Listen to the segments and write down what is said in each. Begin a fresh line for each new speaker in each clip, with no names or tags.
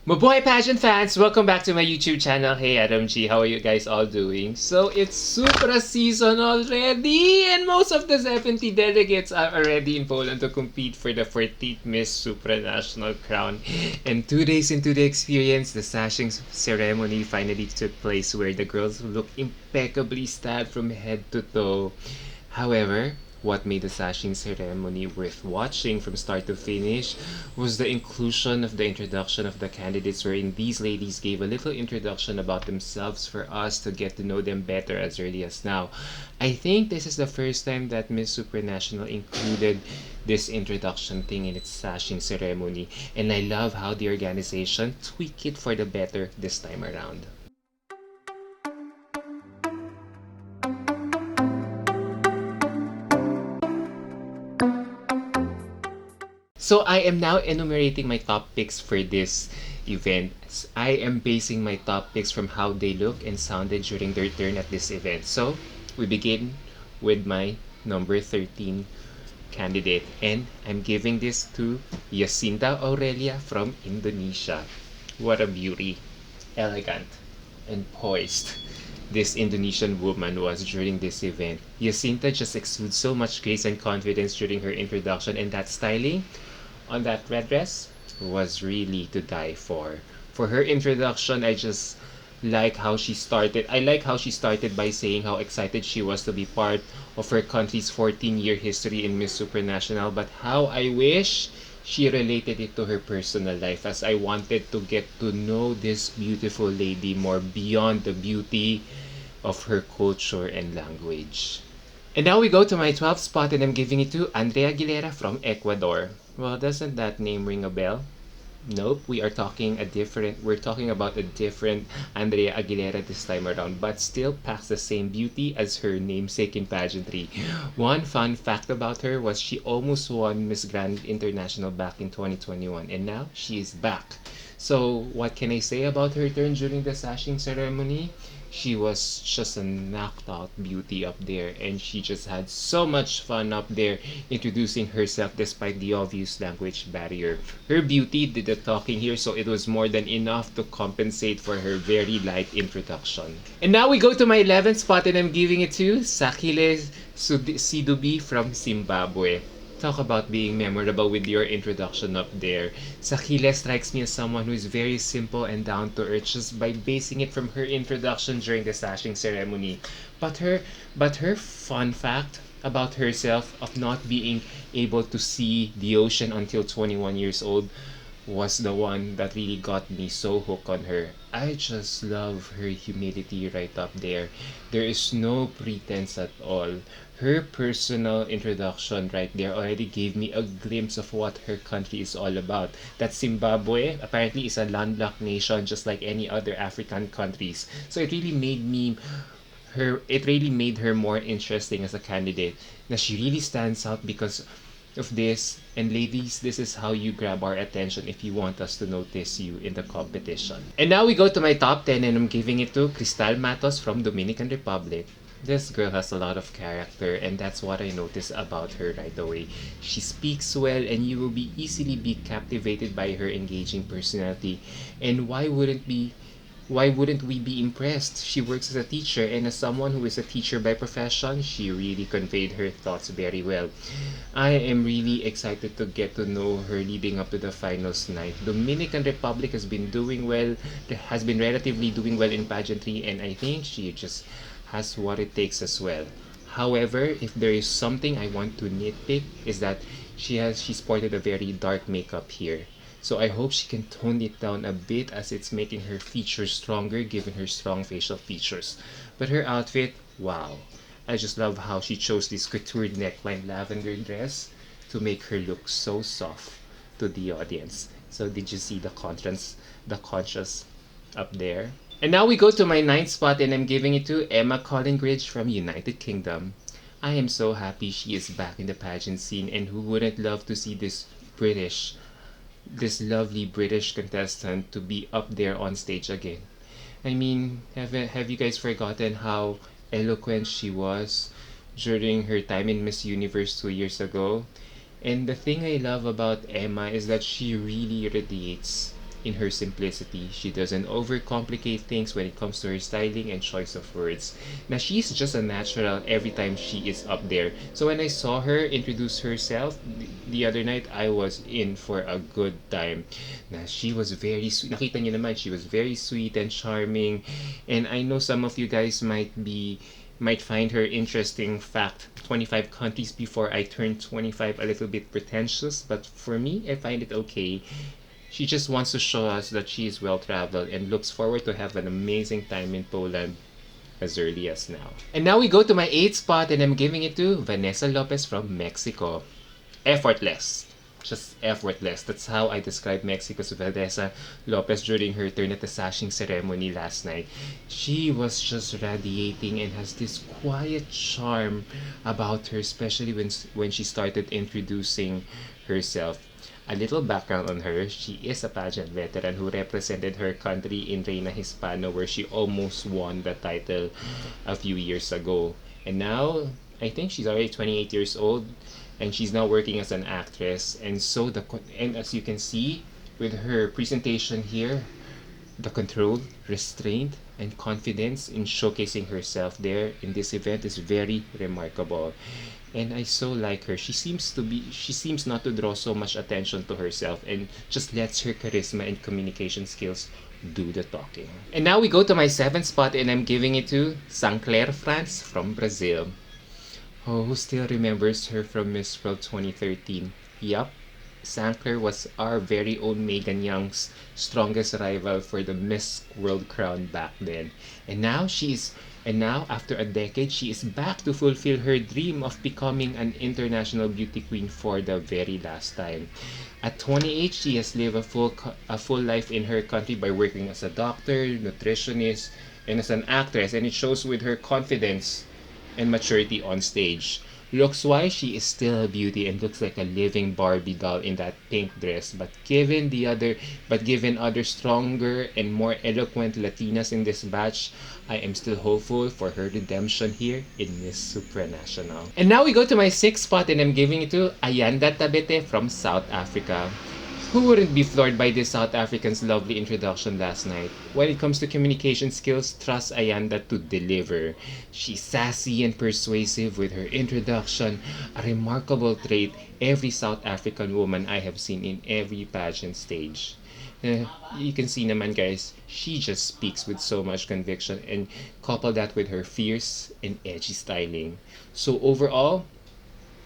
Mabuhay pageant fans! Welcome back to my YouTube channel. Hey Adam G, how are you guys all doing? So it's Supra season already and most of the 70 delegates are already in Poland to compete for the 14th Miss Supranational crown. And 2 days into the experience, the Sashing Ceremony finally took place where the girls look impeccably styled from head to toe. However, what made the Sashing Ceremony worth watching from start to finish was the inclusion of the introduction of the candidates, wherein these ladies gave a little introduction about themselves for us to get to know them better as early as now. I think this is the first time that Miss Supranational included this introduction thing in its Sashing Ceremony, and I love how the organization tweaked it for the better this time around. So I am now enumerating my top picks for this event. I am basing my top picks from how they look and sounded during their turn at this event. So we begin with my number 13 candidate, and I'm giving this to Jacinta Aurelia from Indonesia. What a beauty, elegant, and poised this Indonesian woman was during this event. Jacinta just exudes so much grace and confidence during her introduction, and that styling on that red dress was really to die for. For her introduction, I just like how she started. I like how she started by saying how excited she was to be part of her country's 14-year history in Miss Supranational, but how I wish she related it to her personal life, as I wanted to get to know this beautiful lady more beyond the beauty of her culture and language. And now we go to my 12th spot, and I'm giving it to Andrea Aguilera from Ecuador. Well, doesn't that name ring a bell? Nope, we're talking about a different Andrea Aguilera this time around, but still packs the same beauty as her namesake in pageantry. One fun fact about her was she almost won Miss Grand International back in 2021, and now she is back. So what can I say about her turn during the Sashing Ceremony? She was just a knocked out beauty up there, and she just had so much fun up there introducing herself despite the obvious language barrier. Her beauty did the talking here, so it was more than enough to compensate for her very light introduction. And now we go to my 11th spot, and I'm giving it to Sakile Sidubi from Zimbabwe. Talk about being memorable with your introduction up there. Sakile strikes me as someone who is very simple and down to earth just by basing it from her introduction during the Sashing Ceremony. But her fun fact about herself of not being able to see the ocean until 21 years old was the one that really got me so hooked on her. I just love her humility right up there. There is no pretense at all. Her personal introduction right there already gave me a glimpse of what her country is all about. That Zimbabwe apparently is a landlocked nation just like any other African countries. So it really made her more interesting as a candidate. Now she really stands out because of this. And ladies, this is how you grab our attention if you want us to notice you in the competition. And now we go to my top 10, and I'm giving it to Cristal Matos from Dominican Republic. This girl has a lot of character, and that's what I noticed about her right away. She speaks well, and you will easily be captivated by her engaging personality. And why wouldn't we be impressed? She works as a teacher, and as someone who is a teacher by profession, she really conveyed her thoughts very well. I am really excited to get to know her leading up to the finals night. Dominican Republic has been relatively doing well in pageantry, and I think she just has what it takes as well. However, if there is something I want to nitpick, is that she sported a very dark makeup here. So I hope she can tone it down a bit, as it's making her features stronger given her strong facial features. But her outfit, wow. I just love how she chose this couture neckline lavender dress to make her look so soft to the audience. So did you see the contrast up there? And now we go to my 9th spot, and I'm giving it to Emma Collingridge from United Kingdom. I am so happy she is back in the pageant scene, and who wouldn't love to see this lovely British contestant to be up there on stage again. I mean, have you guys forgotten how eloquent she was during her time in Miss Universe 2 years ago? And the thing I love about Emma is that she really radiates in her simplicity. She doesn't overcomplicate things when it comes to her styling and choice of words. Now, she's just a natural every time she is up there. So when I saw her introduce herself the other night, I was in for a good time. Now, she was very sweet. Nakita niyo naman, she was very sweet and charming. And I know some of you guys might find her interesting fact 25 countries before I turned 25 a little bit pretentious, but for me, I find it okay. She just wants to show us that she is well traveled and looks forward to have an amazing time in Poland as early as now. And now we go to my 8th spot, and I'm giving it to Vanessa Lopez from Mexico. Effortless. Just effortless. That's how I describe Mexico's Vanessa Lopez during her turn at the Sashing Ceremony last night. She was just radiating and has this quiet charm about her, especially when she started introducing herself. A little background on her: she is a pageant veteran who represented her country in Reina Hispano, where she almost won the title a few years ago. And now, I think she's already 28 years old, and she's now working as an actress. And as you can see with her presentation here, the control, restraint, and confidence in showcasing herself there in this event is very remarkable. And I so like her. She seems not to draw so much attention to herself and just lets her charisma and communication skills do the talking. And now we go to my 7th spot, and I'm giving it to Sancler France from Brazil. Oh, who still remembers her from Miss World 2013? Yup, Sankler was our very own Megan Young's strongest rival for the Miss World crown back then. And now, after a decade, she is back to fulfill her dream of becoming an international beauty queen for the very last time. At 28, she has lived a full life in her country by working as a doctor, nutritionist, and as an actress, and it shows with her confidence and maturity on stage. Looks-wise, she is still a beauty and looks like a living Barbie doll in that pink dress. Given other stronger and more eloquent Latinas in this batch, I am still hopeful for her redemption here in Miss Supranational. And now we go to my 6th spot, and I'm giving it to Ayanda Tabete from South Africa. Who wouldn't be floored by this South African's lovely introduction last night? When it comes to communication skills, trust Ayanda to deliver. She's sassy and persuasive with her introduction, a remarkable trait every South African woman I have seen in every pageant stage. You can see naman guys, she just speaks with so much conviction, and couple that with her fierce and edgy styling. So overall,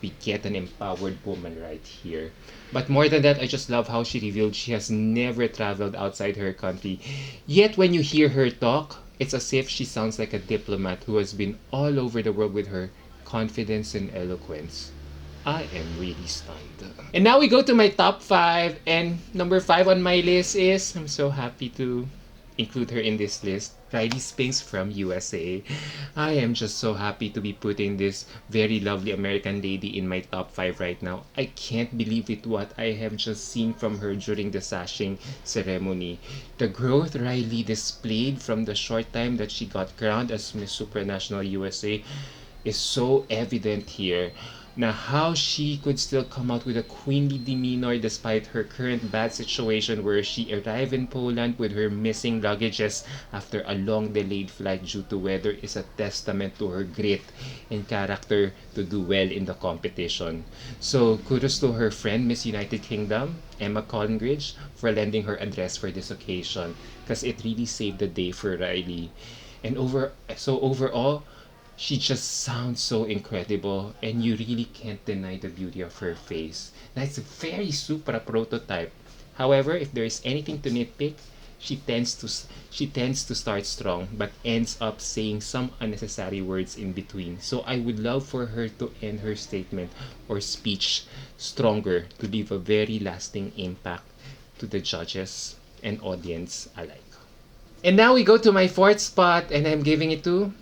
we get an empowered woman right here. But more than that, I just love how she revealed she has never traveled outside her country. Yet when you hear her talk, it's as if she sounds like a diplomat who has been all over the world with her confidence and eloquence. I am really stunned. And now we go to my top 5, and number 5 on my list is, I'm so happy to include her in this list, Riley Spinks from USA. I am just so happy to be putting this very lovely American lady in my top 5 right now. I can't believe it what I have just seen from her during the Sashing Ceremony. The growth Riley displayed from the short time that she got crowned as Miss Supranational USA is so evident here. Now, how she could still come out with a queenly demeanor despite her current bad situation where she arrived in Poland with her missing luggages after a long delayed flight due to weather is a testament to her grit and character to do well in the competition. So kudos to her friend Miss United Kingdom, Emma Collingridge, for lending her a dress for this occasion, because it really saved the day for Riley. And overall, she just sounds so incredible, and you really can't deny the beauty of her face. Now, it's a very Supra prototype. However, if there is anything to nitpick, she tends to start strong but ends up saying some unnecessary words in between. So I would love for her to end her statement or speech stronger to leave a very lasting impact to the judges and audience alike. And now we go to my 4th spot, and I'm giving it to,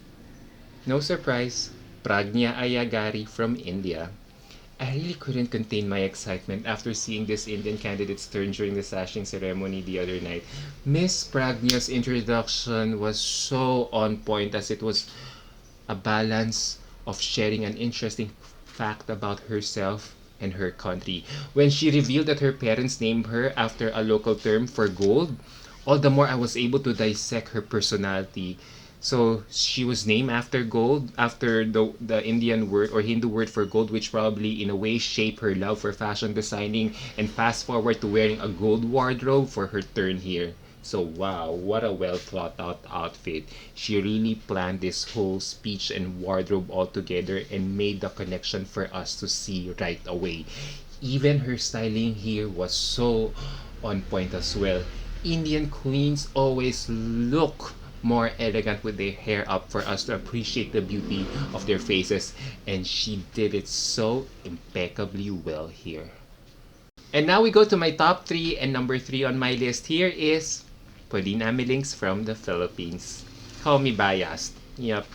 no surprise, Pragnya Ayagari from India. I really couldn't contain my excitement after seeing this Indian candidate's turn during the Sashing Ceremony the other night. Miss Pragnya's introduction was so on point, as it was a balance of sharing an interesting fact about herself and her country. When she revealed that her parents named her after a local term for gold, all the more I was able to dissect her personality. So she was named after gold, after the Indian word or Hindu word for gold, which probably in a way shaped her love for fashion designing. And fast forward to wearing a gold wardrobe for her turn here. So wow, what a well thought out outfit. She really planned this whole speech and wardrobe all together and made the connection for us to see right away. Even her styling here was so on point as well. Indian queens always look more elegant with their hair up for us to appreciate the beauty of their faces, and she did it so impeccably well here. And now we go to my top three, and number three on my list here is Pauline Amelings from the Philippines. Call me biased. Yep.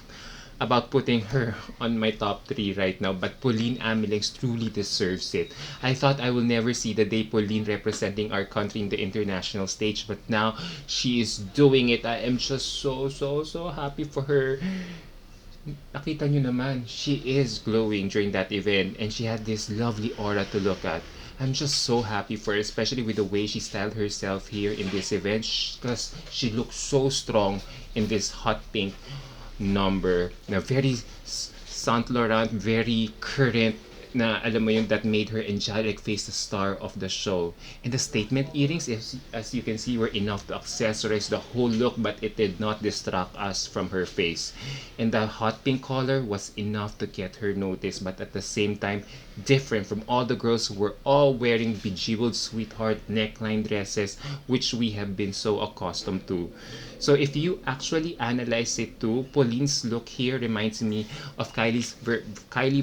About putting her on my top three right now, but Pauline Amelings truly deserves it. I thought I will never see the day Pauline representing our country in the international stage, but now she is doing it. I am just so happy for her. Nakita nyo naman, she is glowing during that event and she had this lovely aura to look at. I'm just so happy for her, especially with the way she styled herself here in this event because she looks so strong in this hot pink number na very Saint Laurent, very current na alam mo yun that made her angelic face the star of the show. And the statement earrings, as you can see, were enough to accessorize the whole look, but it did not distract us from her face. And the hot pink color was enough to get her noticed, but at the same time, different from all the girls who were all wearing bejeweled sweetheart neckline dresses, which we have been so accustomed to. So if you actually analyze it too, Pauline's look here reminds me of Kylie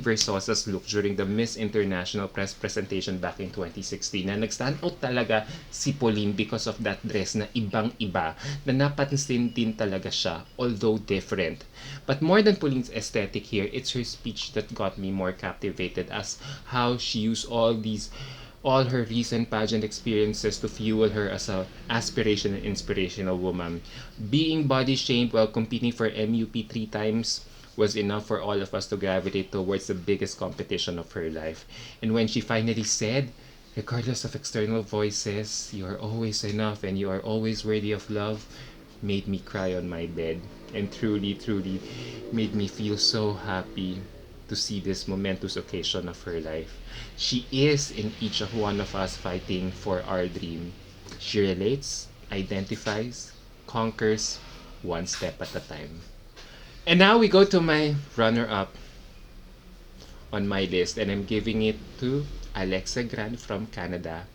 Versosa's look during the Miss International press presentation back in 2016 na nag-stand out talaga si Pauline because of that dress na ibang-iba na napansin din talaga siya, although different. But more than Pauline's aesthetic here, it's her speech that got me more captivated as how she used all her recent pageant experiences to fuel her as a aspirational and inspirational woman. Being body shamed while competing for MUP 3 times was enough for all of us to gravitate towards the biggest competition of her life. And when she finally said, regardless of external voices, you are always enough and you are always worthy of love, made me cry on my bed and truly made me feel so happy to see this momentous occasion of her life. She is in each of one of us fighting for our dream. She relates, identifies, conquers, one step at a time. And now we go to my runner-up on my list, and I'm giving it to Alexa Grant from Canada.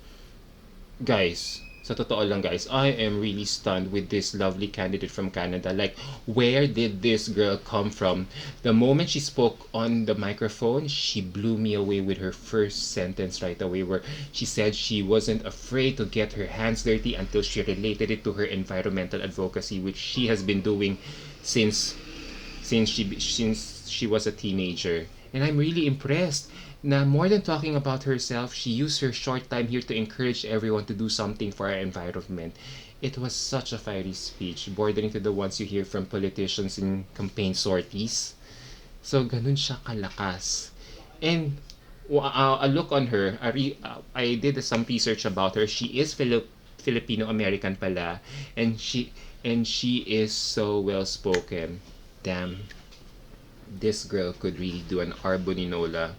Guys, sa totoo lang guys, I am really stunned with this lovely candidate from Canada. Like, where did this girl come from? The moment she spoke on the microphone, she blew me away with her first sentence right away, where she said she wasn't afraid to get her hands dirty until she related it to her environmental advocacy, which she has been doing since she was a teenager. And I'm really impressed. Now, more than talking about herself, she used her short time here to encourage everyone to do something for our environment. It was such a fiery speech, bordering to the ones you hear from politicians in campaign sorties. So, ganun siya kalakas. And a look on her, I did some research about her. She is Filipino-American pala, and she is so well-spoken. Damn, this girl could really do an Arboninola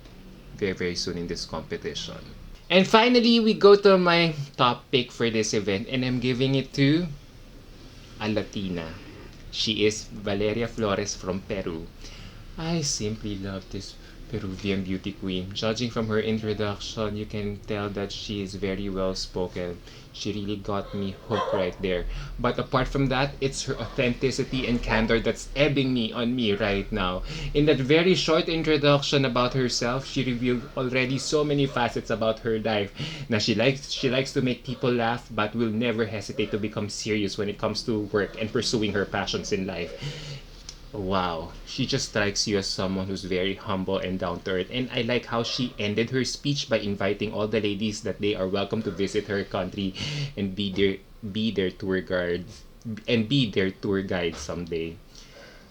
very soon in this competition. And finally, we go to my top pick for this event, and I'm giving it to a Latina. She is Valeria Flores from Peru. I simply love this Peruvian beauty queen. Judging from her introduction, you can tell that she is very well spoken. She really got me hooked right there. But apart from that, it's her authenticity and candor that's ebbing me on me right now. In that very short introduction about herself, she revealed already so many facets about her life. Now she likes to make people laugh, but will never hesitate to become serious when it comes to work and pursuing her passions in life. Wow, she just strikes you as someone who's very humble and down to earth. And I like how she ended her speech by inviting all the ladies that they are welcome to visit her country and be their tour guides and be their tour guide someday.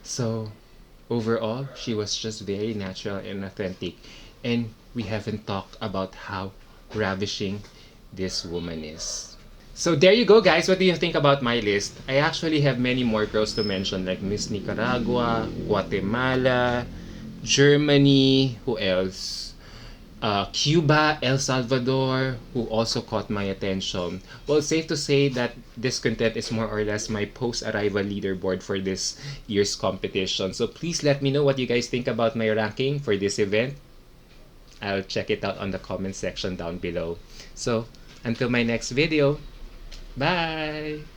So, overall, she was just very natural and authentic. and we haven't talked about how ravishing this woman is. So there you go, guys. What do you think about my list? I actually have many more girls to mention, like Miss Nicaragua, Guatemala, Germany, who else? Cuba, El Salvador, who also caught my attention. Well, safe to say that this content is more or less my post-arrival leaderboard for this year's competition. So please let me know what you guys think about my ranking for this event. I'll check it out on the comment section down below. So, until my next video, bye!